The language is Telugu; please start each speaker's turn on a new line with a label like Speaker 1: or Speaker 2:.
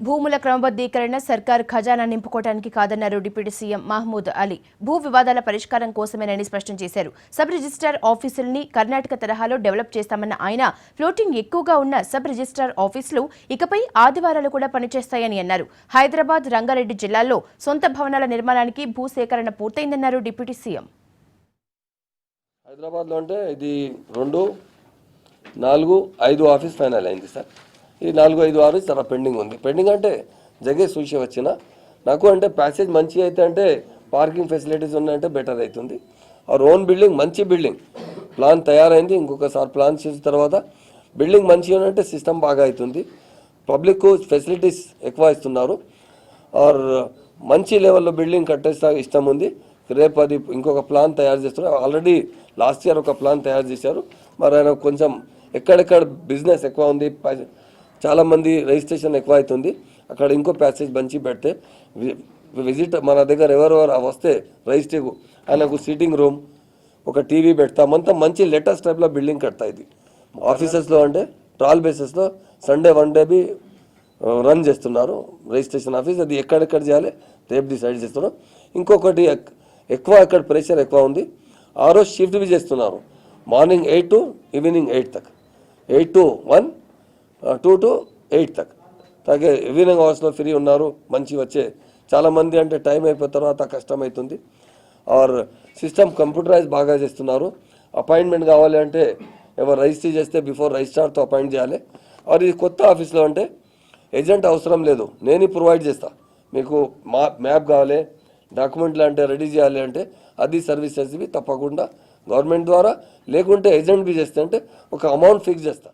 Speaker 1: భూముల క్రమబద్ధీకరణ సర్కార్ ఖజానా నింపుకోవడానికి కాదన్నారు డిప్యూటీ సీఎం మహమూద్ అలీ. భూ వివాదాల పరిష్కారం కోసమేనని స్పష్టం చేశారు. సబ్ రిజిస్ట్రార్ ఆఫీసుల్ని కర్ణాటక తరహాలో డెవలప్ చేస్తామన్న ఆయన ఫ్లోటింగ్ ఎక్కువగా ఉన్న సబ్ రిజిస్ట్రార్ ఆఫీసులు ఇకపై ఆదివారాలు కూడా పనిచేస్తాయని అన్నారు. హైదరాబాద్, రంగారెడ్డి జిల్లాల్లో సొంత భవనాల నిర్మాణానికి భూసేకరణ పూర్తయిందన్నారు డిప్యూటీ సీఎం.
Speaker 2: హైదరాబాద్లో అంటే ఇది 2, 4, 5 ఆఫీస్ ఫైనల్ అయింది సార్. ఈ 4, 5, 6 చాలా పెండింగ్ ఉంది. పెండింగ్ అంటే జగే చూసి వచ్చిన నాకు అంటే ప్యాసేజ్ మంచి అయితే అంటే పార్కింగ్ ఫెసిలిటీస్ ఉన్నాయంటే బెటర్ అవుతుంది. ఆర్ ఓన్ బిల్డింగ్ మంచి బిల్డింగ్ ప్లాన్ తయారైంది. ఇంకొకసారి ప్లాన్ చేసిన తర్వాత బిల్డింగ్ మంచిగా ఉంటే సిస్టమ్ బాగా అవుతుంది. పబ్లిక్ ఫెసిలిటీస్ ఎక్కువ ఇస్తున్నారు. ఆర్ మంచి లెవెల్లో బిల్డింగ్ కట్టేస్తా ఇష్టం ఉంది. రేపు అది ఇంకొక ప్లాన్ తయారు చేస్తున్నారు. ఆల్రెడీ లాస్ట్ ఇయర్ ఒక ప్లాన్ తయారు చేశారు. మరి ఆయన కొంచెం ఎక్కడెక్కడ బిజినెస్ ఎక్కువ ఉంది, చాలామంది రిజిస్ట్రేషన్ ఎక్కువ అవుతుంది, అక్కడ ఇంకో ప్యాసేజ్ మంచి పెడితే విజిట్ మన దగ్గర ఎవరెవరు వస్తే రిజిస్ట్రీ ఆయనకు సీటింగ్ రూమ్, ఒక టీవీ పెడతామంతా మంచి లేటెస్ట్ టైప్లో బిల్డింగ్ కడతా. ఇది ఆఫీసెస్లో అంటే ట్రాల్ బేసెస్లో సండే 1 డే బి రన్ చేస్తున్నారు రిజిస్ట్రేషన్ ఆఫీస్. అది ఎక్కడెక్కడ చేయాలి రేపు డిసైడ్ చేస్తున్నాం. ఇంకొకటి ఎక్కువ అక్కడ ప్రెషర్ ఎక్కువ ఉంది. ఆ రోజు షిఫ్ట్ బి చేస్తున్నారు. మార్నింగ్ 8 to ఈవినింగ్ 8 तक, 8 to 1, 2 to 8 तक. తాగే ఈవినింగ్ అవర్స్లో ఫ్రీ ఉన్నారు. మంచి వచ్చే చాలామంది అంటే టైం అయిపోయిన తర్వాత కష్టమవుతుంది. ఆర్ సిస్టమ్ కంప్యూటరైజ్ బాగా చేస్తున్నారు. అపాయింట్మెంట్ కావాలి అంటే ఎవరు రిజిస్ట్రీ చేస్తే బిఫోర్ రిజిస్ట్రార్తో అపాయింట్ చేయాలి. ఆర్ ఇది కొత్త ఆఫీస్లో అంటే ఏజెంట్ అవసరం లేదు, నేను ప్రొవైడ్ చేస్తా. మీకు మ్యాప్ కావాలి, డాక్యుమెంట్లు అంటే రెడీ చేయాలి అంటే అది సర్వీసెస్ తప్పకుండా గవర్నమెంట్ ద్వారా, లేకుంటే ఏజెంట్ బి చేస్తే అంటే ఒక అమౌంట్ ఫిక్స్ చేస్తా.